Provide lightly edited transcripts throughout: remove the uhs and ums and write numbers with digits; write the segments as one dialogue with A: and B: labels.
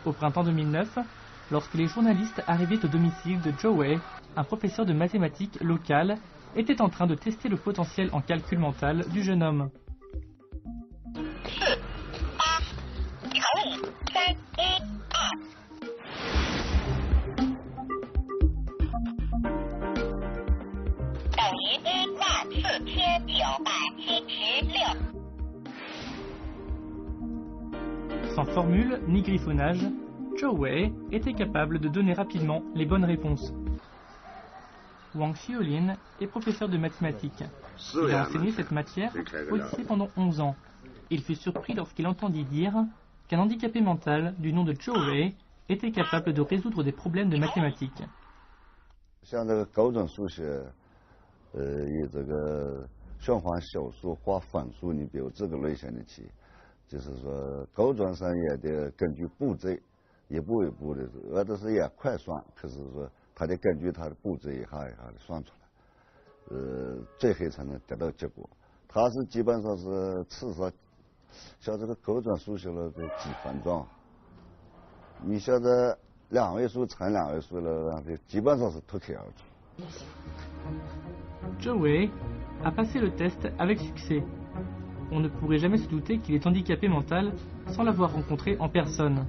A: Au printemps 2009, lorsque les journalistes arrivaient au domicile de Zhou Wei, un professeur de mathématiques local était en train de tester le potentiel en calcul mental du jeune homme. Sans formule ni griffonnage, Zhou Wei était capable de donner rapidement les bonnes réponses. Wang Xiaolin est professeur de mathématiques. Il a enseigné cette matière au lycée pendant 11 ans. Il fut surpris lorsqu'il entendit dire qu'un handicapé mental du nom de Zhou Wei était capable de résoudre des problèmes de mathématiques.
B: 像这个高中数学，以这个循环小数或分数，你比如这个类型的题，就是说高中生也得根据步骤，一步一步的，而且是也快算，可是说他得根据他的步骤一下一下的算出来，最后才能得到结果。他是基本上是至少像这个高中数学了，就几分钟，你现在2位数乘2位数了，基本上是脱口而出。
A: Zhou Wei a passé le test avec succès. On ne pourrait jamais se douter qu'il est handicapé mental sans l'avoir rencontré en personne.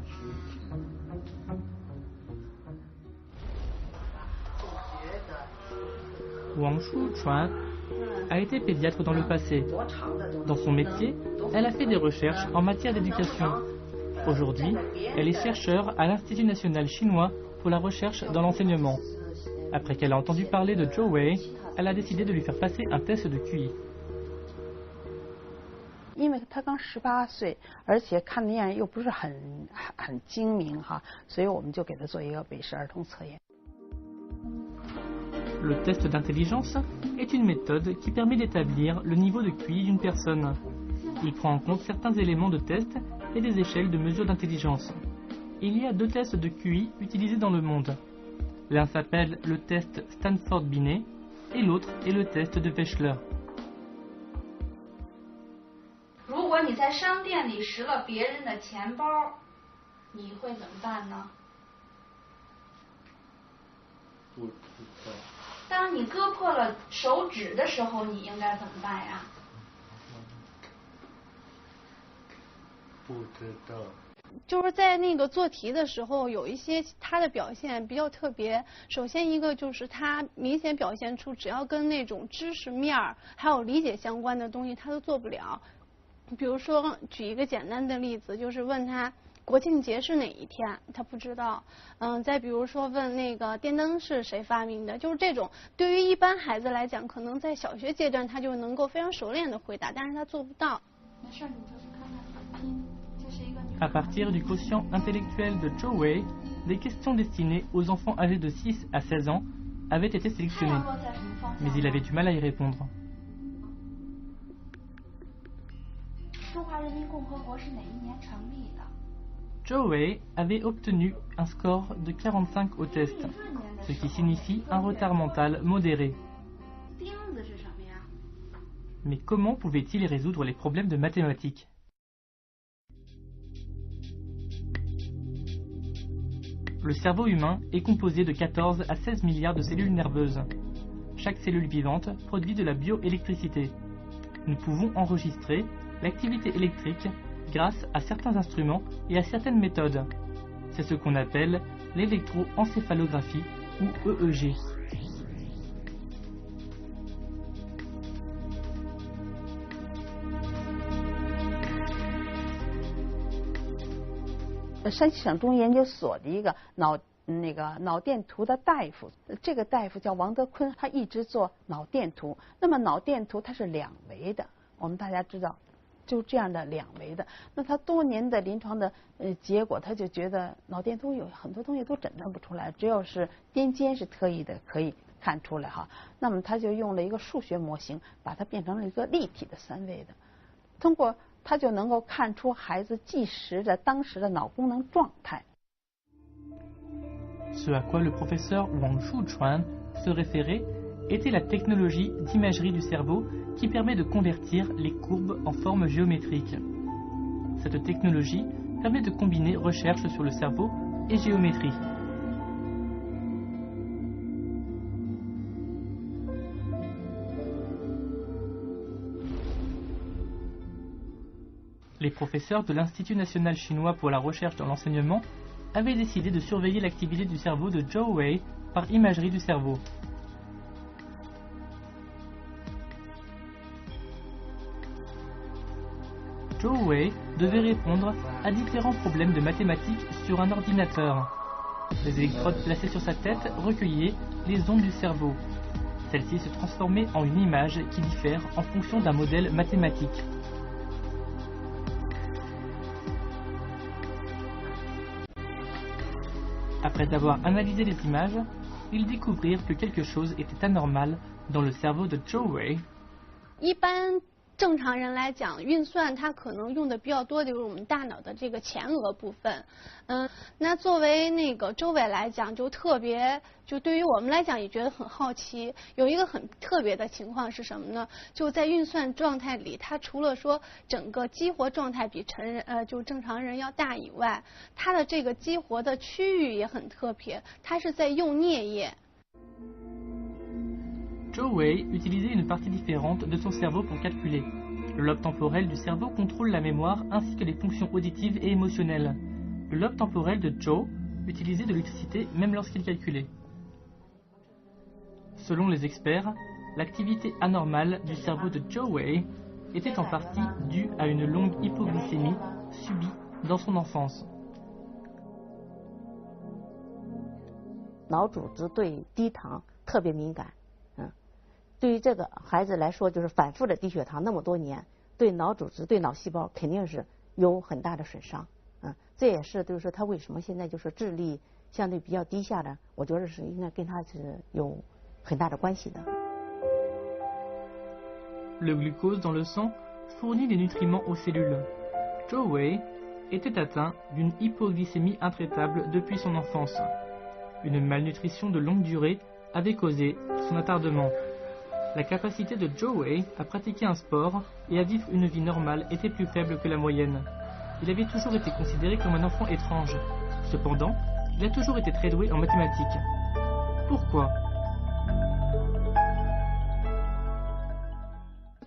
A: Wang Shuchuan a été pédiatre dans le passé. Dans son métier, elle a fait des recherches en matière d'éducation. Aujourd'hui, elle est chercheure à l'Institut national chinois pour la recherche dans l'enseignement. Après qu'elle a entendu parler de Zhou Wei, elle a décidé de lui faire passer un test de QI.
C: 因为他刚18岁，而且看的样又不是很精明哈，所以我们就给他做一个北师儿童测验。
A: Le test d'intelligence est une méthode qui permet d'établir le niveau de QI d'une personne. Il prend en compte certains éléments de test et des échelles de mesure d'intelligence. Il y a 2 tests de QI utilisés dans le monde. L'un s'appelle le test Stanford-Binet et l'autre est le test de Wechsler.
D: 如果你在商店里拾了别人的钱包，你会怎么办呢？不知道。当你割破了手指的时候，你应该怎么办呀？不知道。
E: 就是在那个做题的时候，有一些他的表现比较特别。首先一个就是他明显表现出，只要跟那种知识面儿还有理解相关的东西，他都做不了。比如说，举一个简单的例子，就是问他国庆节是哪一天，他不知道。再比如说问那个电灯是谁发明的，就是这种对于一般孩子来讲，可能在小学阶段他就能够非常熟练的回答，但是他做不到。
D: 没事，你就是看看拼，这是一个。
A: À partir du quotient intellectuel de Zhou Wei, des questions destinées aux enfants âgés de 6 à 16 ans avaient été sélectionnées, mais il avait du mal à y répondre.
D: 中华人民共和国是哪一年成立的？
A: Zhou Wei avait obtenu un score de 45 au test, ce qui signifie un retard mental modéré. Mais comment pouvait-il résoudre les problèmes de mathématiques? Le cerveau humain est composé de 14 à 16 milliards de cellules nerveuses. Chaque cellule vivante produit de la bioélectricité. Nous pouvons enregistrer l'activité électrique grâce à certains instruments et à certaines méthodes. C'est ce qu'on appelle l'électroencéphalographie ou EEG.
C: 《山西省中医研究所的一个脑电图的大夫，这个大夫叫王德坤，他一直做脑电图。那么脑电图它是2维的，我们大家知道，就这样的2维的。那他多年的临床的结果，他就觉得脑电图有很多东西都诊断不出来，只有是癫痫是特异的可以看出来哈。那么他就用了一个数学模型，把它变成了一个立体的3维的，通过他就能够看出孩子即时的当时的脑功能状态。
A: Ce à quoi le professeur Wang Shuchuan se référait était la technologie d'imagerie du cerveau qui permet de convertir les courbes en formes géométriques. Cette technologie permet de combiner recherche sur le cerveau et géométrie. Les professeurs de l'Institut national chinois pour la recherche dans l'enseignement avaient décidé de surveiller l'activité du cerveau de Zhou Wei par imagerie du cerveau. Zhou Wei devait répondre à différents problèmes de mathématiques sur un ordinateur. Les électrodes placées sur sa tête recueillaient les ondes du cerveau. Celles-ci se transformaient en une image qui diffère en fonction d'un modèle mathématique. Après avoir analysé les images, ils découvrirent que quelque chose était anormal dans le cerveau de Zhou Wei.
E: 一般正常人来讲，运算它可能用的比较多的就是我们大脑的这个前额部分。那作为那个周伟来讲，就特别，就对于我们来讲也觉得很好奇。有一个很特别的情况是什么呢？就在运算状态里，它除了说整个激活状态比就正常人要大以外，它的这个激活的区域也很特别，它是在右颞叶。
A: Zhou Wei utilisait une partie différente de son cerveau pour calculer. Le lobe temporel du cerveau contrôle la mémoire ainsi que les fonctions auditives et émotionnelles. Le lobe temporel de Zhou utilisait de l'électricité même lorsqu'il calculait. Selon les experts, l'activité anormale du cerveau de Zhou Wei était en partie due à une longue hypoglycémie subie dans son enfance.
F: 脑组织对低糖特别敏感。 对于这个孩子来说，就是反复的低血糖那么多年，对脑组织、对脑细胞肯定是有很大的损伤。这也是就是说他为什么现在就是智力相对比较低下的，我觉得是应该跟他是有很大的关系的。
A: Le glucose dans le sang fournit les nutriments aux cellules. Zhou Wei était atteint d'une hypoglycémie intraitable depuis son enfance. Une malnutrition de longue durée avait causé son attardement. La capacité de Zhou Wei à pratiquer un sport et à vivre une vie normale était plus faible que la moyenne. Il avait toujours été considéré comme un enfant étrange. Cependant, il a toujours été très doué en mathématiques. Pourquoi?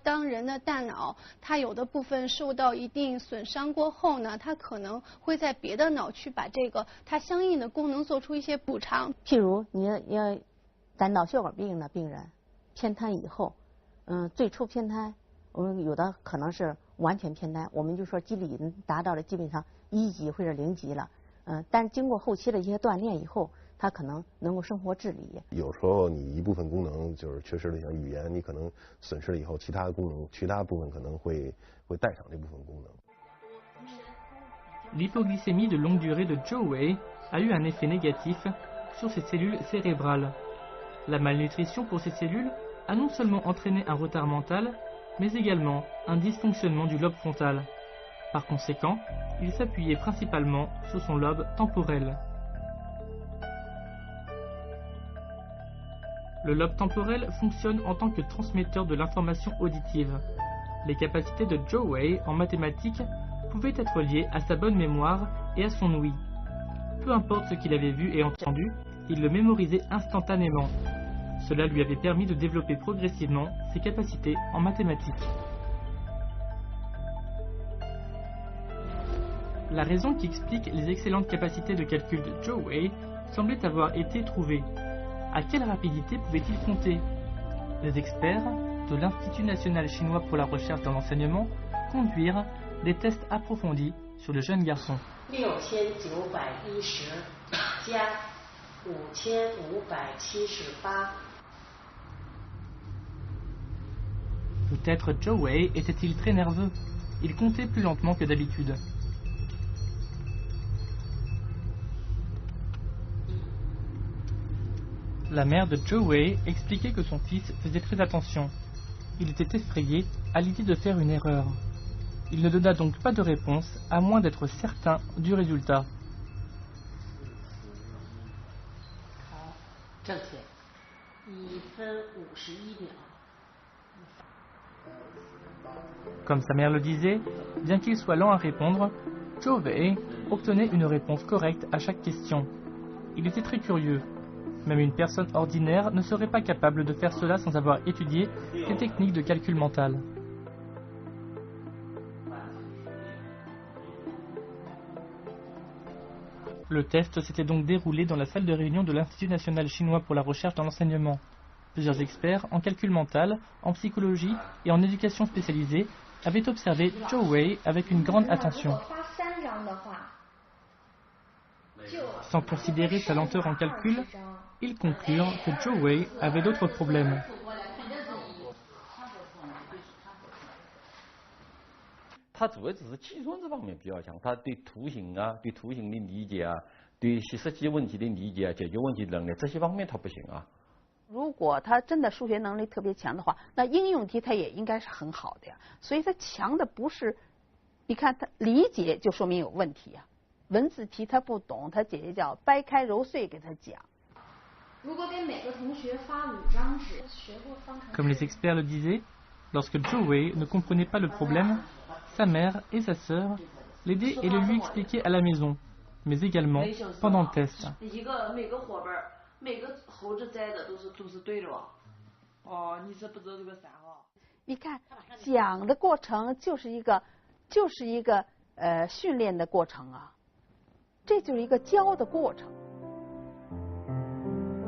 E: 当人的大脑它有的部分受到一定损伤过后呢，它可能会在别的脑区把这个它相应的功能做出一些补偿。
F: 譬如你要咱脑血管病的病人。 偏瘫以后，最初偏瘫，我们有的可能是完全偏瘫，我们就说机理已经达到了基本上1级或者0级了，但是经过后期的一些锻炼以后，他可能能够生活自理。有时候你一部分功能就是缺失了，像语言，你可能损失了以后，其他的功能，其他部分可能会带上这部分功能。
A: L'hypoglycémie de longue durée de Zhou Wei a eu un effet négatif sur ses cellules cérébrales. La malnutrition pour ces cellules a non seulement entraîné un retard mental, mais également un dysfonctionnement du lobe frontal. Par conséquent, il s'appuyait principalement sur son lobe temporel. Le lobe temporel fonctionne en tant que transmetteur de l'information auditive. Les capacités de Zhou Wei en mathématiques pouvaient être liées à sa bonne mémoire et à son ouïe. Peu importe ce qu'il avait vu et entendu, il le mémorisait instantanément. Cela lui avait permis de développer progressivement ses capacités en mathématiques. La raison qui explique les excellentes capacités de calcul de Zhou Wei semblait avoir été trouvée. À quelle rapidité pouvait-il compter? Les experts de l'Institut national chinois pour la recherche dans l'enseignement conduirent des tests approfondis sur le jeune garçon.
G: 6910加5578.
A: Peut-être Zhou Wei était-il très nerveux. Il comptait plus lentement que d'habitude. La mère de Zhou Wei expliquait que son fils faisait très attention. Il était effrayé à l'idée de faire une erreur. Il ne donna donc pas de réponse à moins d'être certain du résultat. Comme sa mère le disait, bien qu'il soit lent à répondre, Zhou Wei obtenait une réponse correcte à chaque question. Il était très curieux. Même une personne ordinaire ne serait pas capable de faire cela sans avoir étudié les techniques de calcul mental. Le test s'était donc déroulé dans la salle de réunion de l'Institut national chinois pour la recherche dans l'enseignement. Plusieurs experts en calcul mental, en psychologie et en éducation spécialisée avaient observé Zhou Wei avec une grande attention. Sans considérer sa lenteur en calcul, ils conclurent que Zhou Wei avait d'autres problèmes.
C: 如果他真的数学能力特别强的话，那应用题他也应该是很好的呀。所以他强的不是，你看他理解就说明有问题呀。文字题他不懂，他姐姐叫掰开揉碎给他讲。
D: 如果给每个同学发5张纸，学过方程式。
A: Comme les experts le disaient, lorsque Zhou Wei ne comprenait pas le problème, sa mère et sa sœur l'aidaient et le lui expliquaient à la maison, mais également pendant le test.
C: 你看，讲的过程就是一个训练的过程啊，这就是一个教的过程。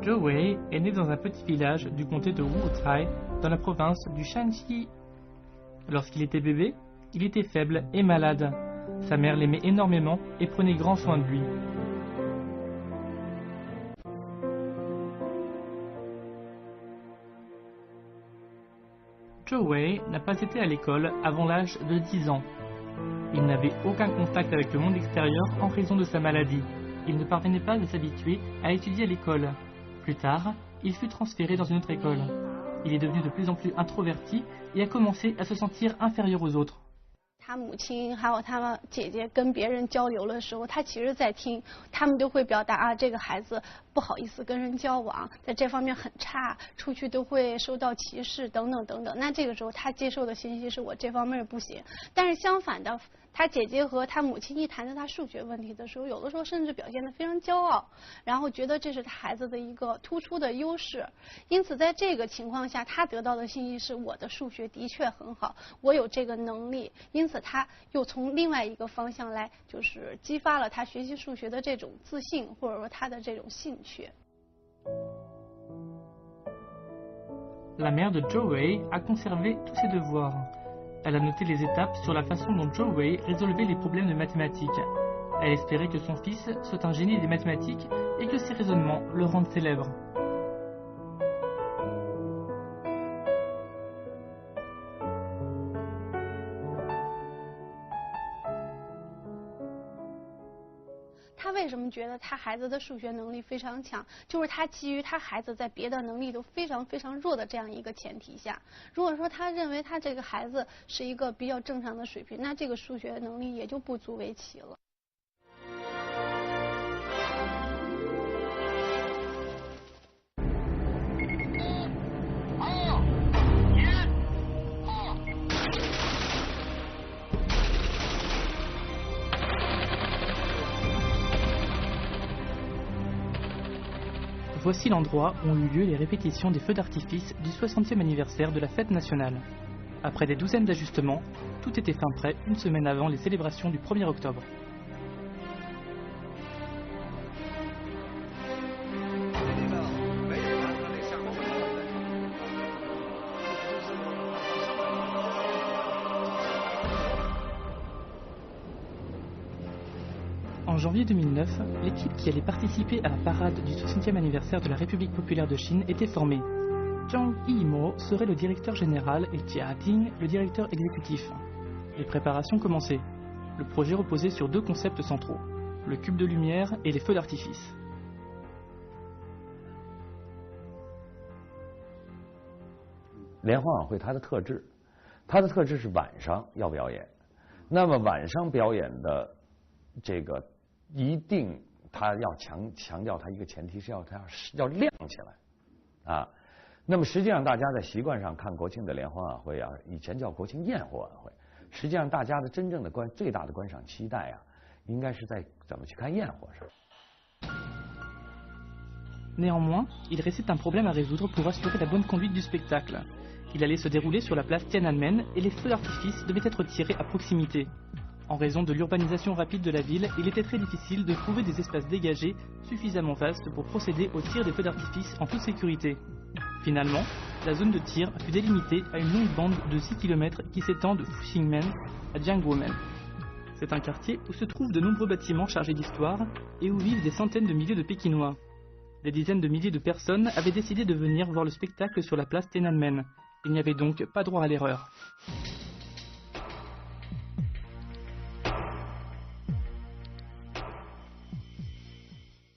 A: Zhou Wei est né dans un petit village du comté de Wucai, dans la province du Shanxi. Lorsqu'il était bébé, il était faible et malade. Sa mère l'aimait énormément et prenait grand soin de lui. Zhou Wei n'a pas été à l'école avant l'âge de 10 ans. Il n'avait aucun contact avec le monde extérieur en raison de sa maladie. Il ne parvenait pas à s'habituer à étudier à l'école. Plus tard, il fut transféré dans une autre école. Il est devenu de plus en plus introverti et a commencé à se sentir inférieur aux autres.
E: 他母亲还有他姐姐跟别人交流的时候，他其实在听，他们都会表达啊，这个孩子不好意思跟人交往，在这方面很差，出去都会受到歧视等等等等。那这个时候他接受的信息是我这方面不行，但是相反的，他姐姐和他母亲一谈到他数学问题的时候，有的时候甚至表现得非常骄傲，然后觉得这是他孩子的一个突出的优势。因此在这个情况下，他得到的信息是我的数学的确很好，我有这个能力，因此他又从另外一个方向来，就是激发了他学习数学的这种自信，或者说他的这种兴趣。
A: La mère de Zhou Wei a conservé tous ses devoirs. Elle a noté les étapes sur la façon dont Zhou Wei résolvait les problèmes de mathématiques. Elle espérait que son fils soit un génie des mathématiques et que ses raisonnements le rendent célèbre.
E: 他为什么觉得他孩子的数学能力非常强？就是他基于他孩子在别的能力都非常非常弱的这样一个前提下，如果说他认为他这个孩子是一个比较正常的水平，那这个数学能力也就不足为奇了。
A: Voici l'endroit où ont eu lieu les répétitions des feux d'artifice du 60e anniversaire de la fête nationale. Après des douzaines d'ajustements, tout était fin prêt une semaine avant les célébrations du 1er octobre. En janvier 2009, l'équipe qui allait participer à la parade du 60e anniversaire de la République populaire de Chine était formée. Zhang Yimo serait le directeur général et Jia Ting le directeur exécutif. Les préparations commençaient. Le projet reposait sur deux concepts centraux, le cube de lumière et les feux d'artifice.
H: Les 联欢晚会它的特质是晚上要表演，那么晚上表演的这个一定它要强调它一个前提是要亮起来啊。那么实际上大家在习惯上看国庆的联欢晚会啊，以前叫国庆焰火晚会，实际上大家的真正的最大的观赏期待啊，应该是在怎么去看焰火上。
A: Néanmoins, il restait un problème à résoudre pour assurer la bonne conduite du spectacle. Il allait se dérouler sur la place Tiananmen et les feux d'artifice devaient être tirés à proximité. En raison de l'urbanisation rapide de la ville, il était très difficile de trouver des espaces dégagés suffisamment vastes pour procéder au tir des feux d'artifice en toute sécurité. Finalement, la zone de tir fut délimitée à une longue bande de 6 km qui s'étend de Fuxingmen à Jianguomen. C'est un quartier où se trouvent de nombreux bâtiments chargés d'histoire et où vivent des centaines de milliers de Pékinois. Des dizaines de milliers de personnes avaient décidé de venir voir le spectacle sur la place Tiananmen. Il n'y avait donc pas droit à l'erreur.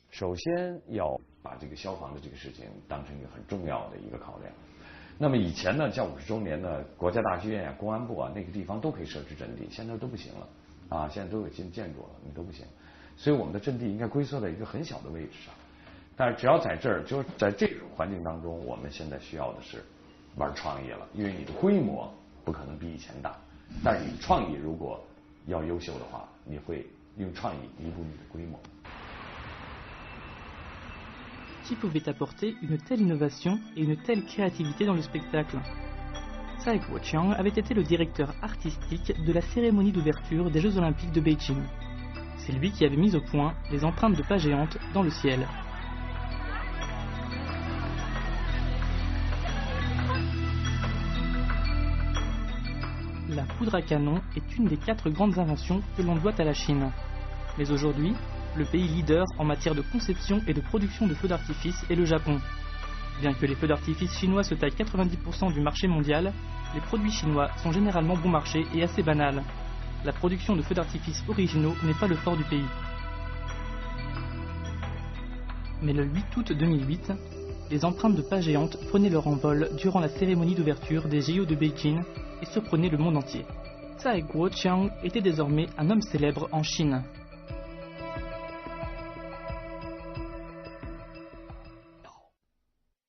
H: 首先要把这个消防的这个事情当成一个很重要的一个考量。那么以前呢，叫50周年呢，国家大剧院啊、公安部啊那个地方都可以设置阵地，现在都不行了啊，现在都有新建筑了，你都不行。所以我们的阵地应该龟缩在一个很小的位置上。但是只要在这儿，就是在这种环境当中，我们现在需要的是玩创意了，因为你的规模不可能比以前大，但是你创意如果要优秀的话，你会用创意弥补你的规模。
A: Qui pouvait apporter une telle innovation et une telle créativité dans le spectacle? Tsai Kuo-chang avait été le directeur artistique de la cérémonie d'ouverture des Jeux Olympiques de Beijing. C'est lui qui avait mis au point les empreintes de pas géantes dans le ciel. La poudre à canon est une des 4 grandes inventions que l'on doit à la Chine. Mais aujourd'hui, le pays leader en matière de conception et de production de feux d'artifice est le Japon. Bien que les feux d'artifice chinois se taillent 90% du marché mondial, les produits chinois sont généralement bon marché et assez banals. La production de feux d'artifice originaux n'est pas le fort du pays. Mais le 8 août 2008, les empreintes de pas géantes prenaient leur envol durant la cérémonie d'ouverture des JO de Beijing et surprenaient le monde entier. Tsai Kuo-chang était désormais un homme célèbre en Chine.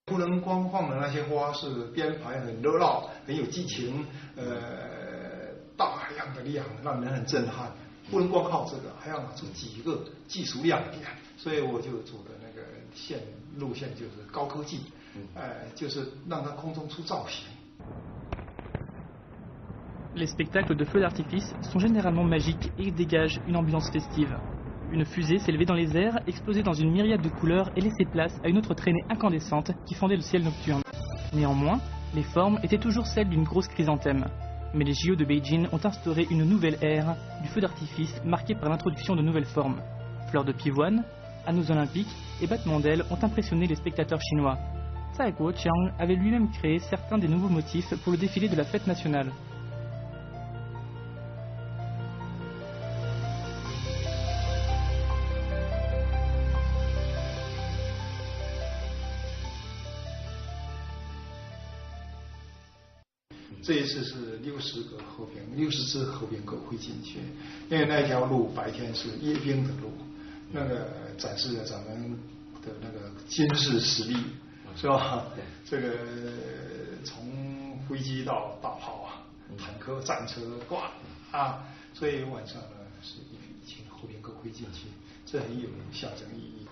I: 不能光放的那些花是编排很热闹，很有激情，大量的量让人很震撼。不能光靠这个，还要拿出几个技术亮点。所以我就走的那个路线就是高科技，就是让它空中出造型。
A: Les spectacles de feux d'artifice sont généralement magiques et dégagent une ambiance festive. Une fusée s'élevait dans les airs, explosait dans une myriade de couleurs et laissait place à une autre traînée incandescente qui fendait le ciel nocturne. Néanmoins, les formes étaient toujours celles d'une grosse chrysanthème. Mais les JO de Beijing ont instauré une nouvelle ère du feu d'artifice marquée par l'introduction de nouvelles formes. Fleurs de pivoine, anneaux olympiques et battements d'ailes ont impressionné les spectateurs chinois. Tsai Kuo-chang avait lui-même créé certains des nouveaux motifs pour le défilé de la fête nationale.
I: « 这一次是60个和平，60只和平狗会进去，因为那条路白天是阅兵的路，那个展示了咱们的那个军事实力，是吧？这个从飞机到大炮啊，坦克、战车挂啊，所以晚上呢是一群和平狗会进去，这很有象征意义。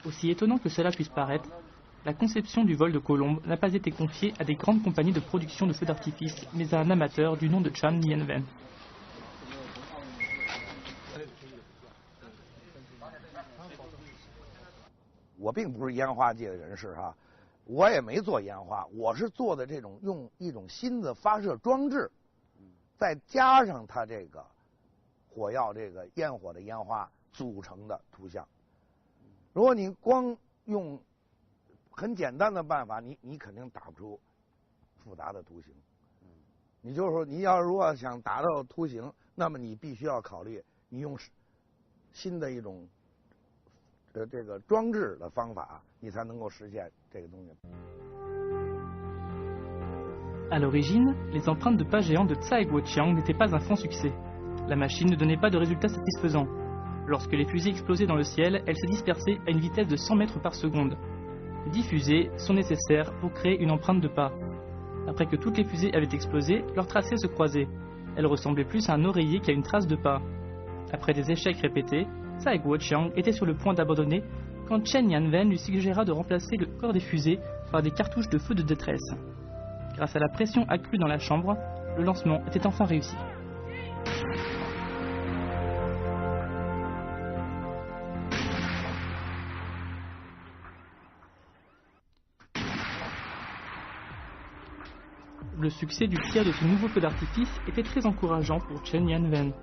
A: Aussi étonnant que cela puisse paraître, la conception du vol de colombe n'a pas été confiée à des grandes compagnies de production de feux d'artifice, mais à un amateur du nom de Chan Lianwen.
J: 我并不是烟花界的人士哈，我也没做烟花，我是做的这种用一种新的发射装置，再加上它这个火药这个烟火的烟花组成的图像。如果你光用很简单的办法，你肯定打不出复杂的图形。你就是说，你要如果想达到图形，那么你必须要考虑你用新的一种这个装置的方法，你才能够实现这个东西。
A: À l'origine, les empreintes de pas géantes de Tsai Kuo-chang n'étaient pas un franc succès. La machine ne donnait pas de résultats satisfaisants. Lorsque les fusées explosaient dans le ciel, elles se dispersaient à une vitesse de 100 mètres par seconde. 10 fusées sont nécessaires pour créer une empreinte de pas. Après que toutes les fusées avaient explosé, leurs tracés se croisaient. Elle ressemblait plus à un oreiller qu'à une trace de pas. Après des échecs répétés, Tsai Guo-chiang était sur le point d'abandonner quand Chen Yanwen lui suggéra de remplacer le corps des fusées par des cartouches de feu de détresse. Grâce à la pression accrue dans la chambre, le lancement était enfin réussi. Le succès du tir de ce nouveau feu d'artifice était très encourageant pour Chen Yanwen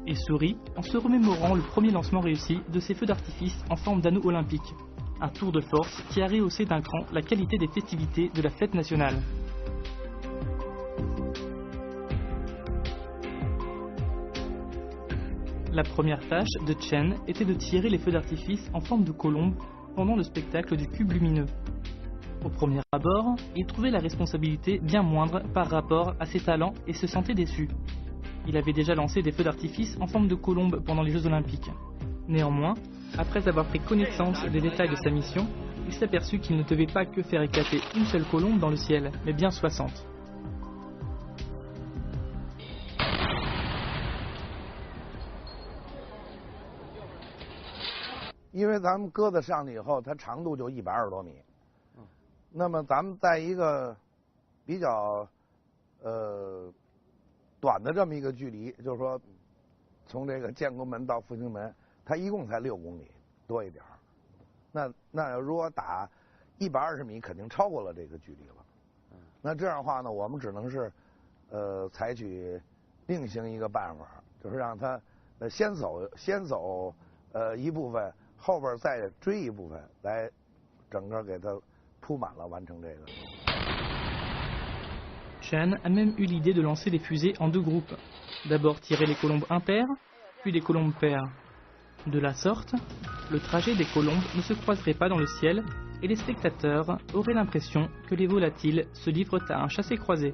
A: et sourit en se remémorant le premier lancement réussi de ces feux d'artifice en forme d'anneau olympique, un tour de force qui a rehaussé d'un cran la qualité des festivités de la fête nationale. La première tâche de Chen était de tirer les feux d'artifice en forme de colombe pendant le spectacle du cube lumineux. Au premier abord, il trouvait la responsabilité bien moindre par rapport à ses talents et se sentait déçu. Il avait déjà lancé des feux d'artifice en forme de colombe pendant les Jeux Olympiques. Néanmoins, après avoir pris connaissance des détails de sa mission, il s'aperçut qu'il ne devait pas que faire éclater une seule colombe dans le ciel, mais bien 60.
J: 因为咱们鸽子上去以后，它长度就120多米。那么咱们在一个比较短的这么一个距离，就是说从这个建国门到复兴门，它一共才6公里多一点儿。那如果打120米，肯定超过了这个距离了。那这样的话呢，我们只能是采取另行一个办法，就是让它先走一部分，后边再追一部分，来整个给它铺满了完成这个。
A: Chen a même eu l'idée de lancer les fusées en 2 groupes. D'abord tirer les colombes impaires, puis les colombes paires. De la sorte, le trajet des colombes ne se croiserait pas dans le ciel et les spectateurs auraient l'impression que les volatiles se livrent à un chassé-croisé.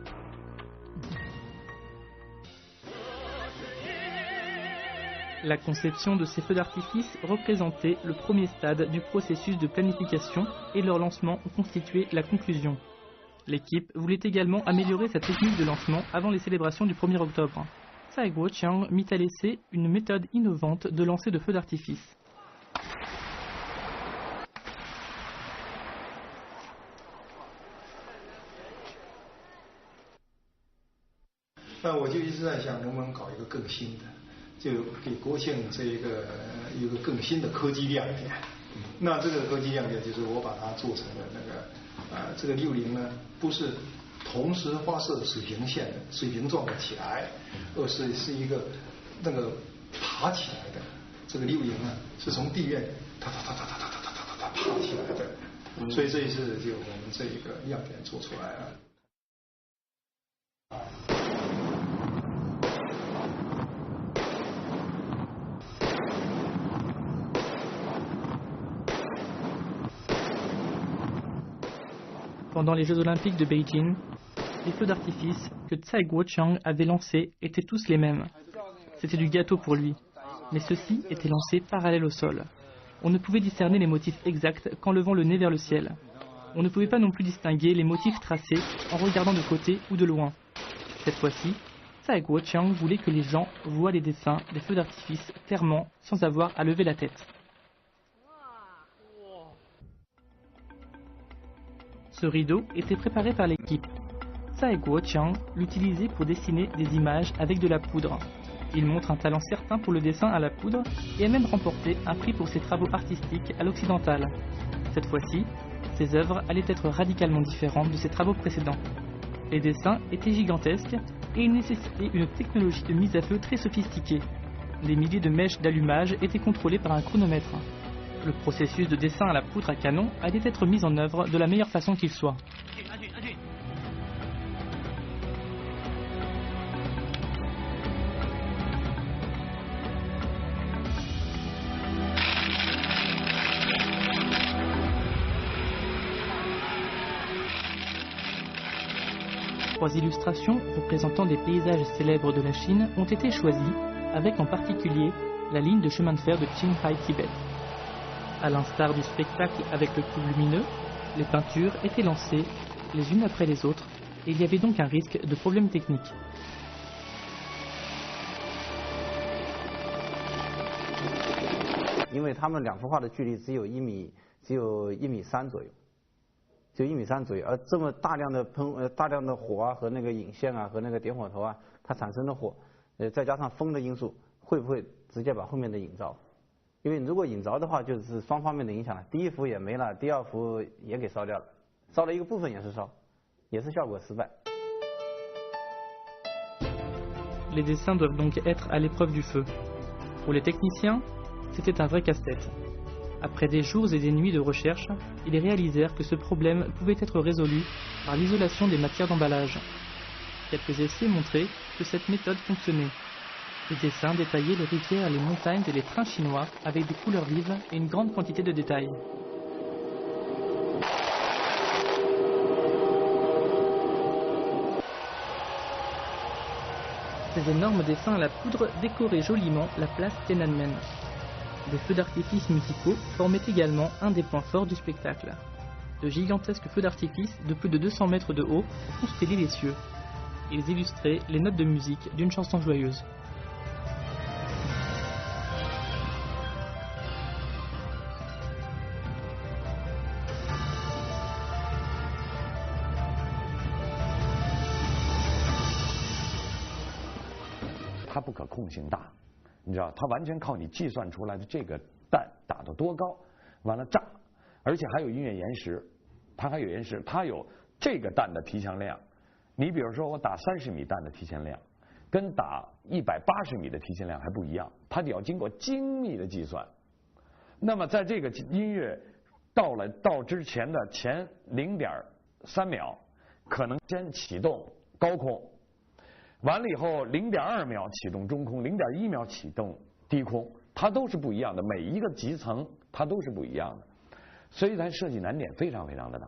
A: La conception de ces feux d'artifice représentait le premier stade du processus de planification et leur lancement constituait la conclusion. L'équipe voulait également améliorer sa technique de lancement avant les célébrations du 1er octobre. Tsai Guo-chiang mit à l'essai une méthode innovante de lancer de feux d'artifice.
I: 我就一直在想，能不能搞一个更新的，就给国庆这一个更新的科技亮点。那这个科技亮点就是我把它做成了那个这个60呢，不是同时发射水平状的起来，而是一个那个爬起来的。这个60呢是从地面爬起来的，所以这一次就我们这一个亮点做出来了。
A: Pendant les Jeux Olympiques de Beijing, les feux d'artifice que Tsai Guo-chiang avait lancés étaient tous les mêmes. C'était du gâteau pour lui, mais ceux-ci étaient lancés parallèles au sol. On ne pouvait discerner les motifs exacts qu'en levant le nez vers le ciel. On ne pouvait pas non plus distinguer les motifs tracés en regardant de côté ou de loin. Cette fois-ci, Tsai Guo-chiang voulait que les gens voient les dessins des feux d'artifice clairement sans avoir à lever la tête. Ce rideau était préparé par l'équipe. Tsai Guo-chiang l'utilisait pour dessiner des images avec de la poudre. Il montre un talent certain pour le dessin à la poudre et a même remporté un prix pour ses travaux artistiques à l'Occidental. Cette fois-ci, ses œuvres allaient être radicalement différentes de ses travaux précédents. Les dessins étaient gigantesques et ils nécessitaient une technologie de mise à feu très sophistiquée. Des milliers de mèches d'allumage étaient contrôlées par un chronomètre. Le processus de dessin à la poudre à canon allait être mis en œuvre de la meilleure façon qu'il soit. Trois illustrations représentant des paysages célèbres de la Chine ont été choisies, avec en particulier la ligne de chemin de fer de Qinghai-Tibet. À l'instar du spectacle avec le cube lumineux, les peintures étaient lancées les unes après les autres et il y avait donc un risque de problème technique.
K: 因为他们2幅画的距离只有1米3左右，就1米3左右，而这么大量的火啊和那个引线啊和那个点火头啊，它产生的火，再加上风的因素，会不会直接把后面的引着？因为如果引着的话，就是双方面的影响了，第1幅也没了，第2幅也给烧掉了，烧了一个部分也是烧，也是效果失败。
A: Les dessins doivent donc être à l'épreuve du feu. Pour les techniciens, c'était un vrai casse-tête. Après des jours et des nuits de recherche, ils réalisèrent que ce problème pouvait être résolu par l'isolation des matières d'emballage. Quelques essais montraient que cette méthode fonctionnait. Les dessins détaillaient les rivières, les montagnes et les trains chinois avec des couleurs vives et une grande quantité de détails. Ces énormes dessins à la poudre décoraient joliment la place Tiananmen. Des feux d'artifice musicaux formaient également un des points forts du spectacle. De gigantesques feux d'artifice de plus de 200 mètres de haut constellaient les cieux. Ils illustraient les notes de musique d'une chanson joyeuse.
H: 它不可控性大，你知道，它完全靠你计算出来的这个弹打到多高，完了炸，而且还有音乐延时，它还有延时，它有这个弹的提枪量。你比如说我打30米弹的提前量，跟打180米的提前量还不一样，它得要经过精密的计算。那么在这个音乐到之前的前0.3秒，可能先启动高空。完了以后，0.2秒启动中空，0.1秒启动低空，它都是不一样的，每一个级层它都是不一样的，所以它设计难点非常非常的大。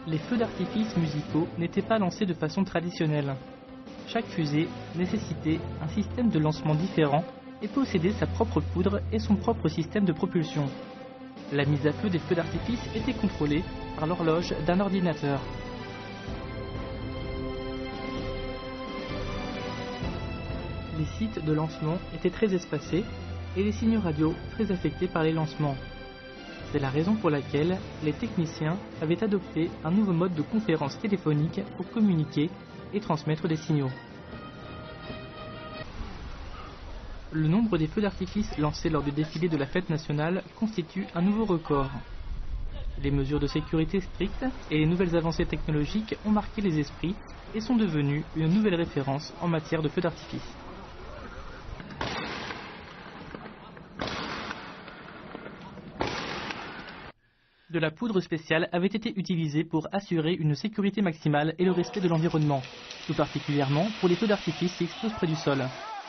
A: Les feux d'artifice musicaux n'étaient pas lancés de façon traditionnelle. Chaque fusée nécessitait un système de lancement différent et possédait sa propre poudre et son propre système de propulsion. La mise à feu des feux d'artifice était contrôlée par l'horloge d'un ordinateur. Les sites de lancement étaient très espacés et les signaux radio très affectés par les lancements. C'est la raison pour laquelle les techniciens avaient adopté un nouveau mode de conférence téléphonique pour communiquer et transmettre des signaux. Le nombre des feux d'artifice lancés lors du défilé de la fête nationale constitue un nouveau record. Les mesures de sécurité strictes et les nouvelles avancées technologiques ont marqué les esprits et sont devenues une nouvelle référence en matière de feux d'artifice. De la poudre spéciale avait été utilisée pour assurer une sécurité maximale et le respect de l'environnement, tout particulièrement pour les feux d'artifice qui explosent près du sol.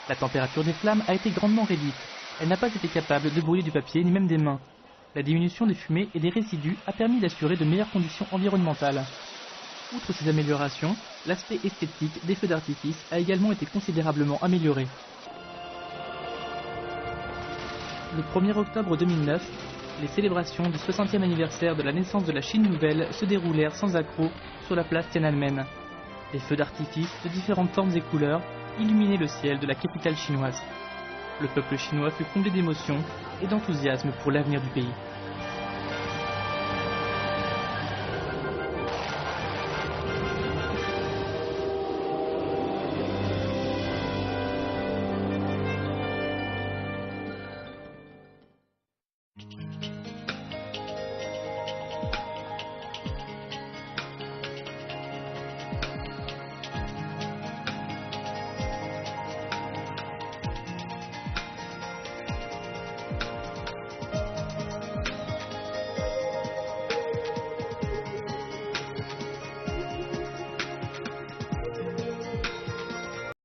A: La température des flammes a été grandement réduite. Elle n'a pas été capable de brûler du papier ni même des mains. La diminution des fumées et des résidus a permis d'assurer de meilleures conditions environnementales. Outre ces améliorations, l'aspect esthétique des feux d'artifice a également été considérablement amélioré. Le 1er octobre 2009, les célébrations du 60e anniversaire de la naissance de la Chine nouvelle se déroulèrent sans accroc sur la place Tiananmen. Des feux d'artifice de différentes formes et couleurs illuminaient le ciel de la capitale chinoise. Le peuple chinois fut comblé d'émotion et d'enthousiasme pour l'avenir du pays.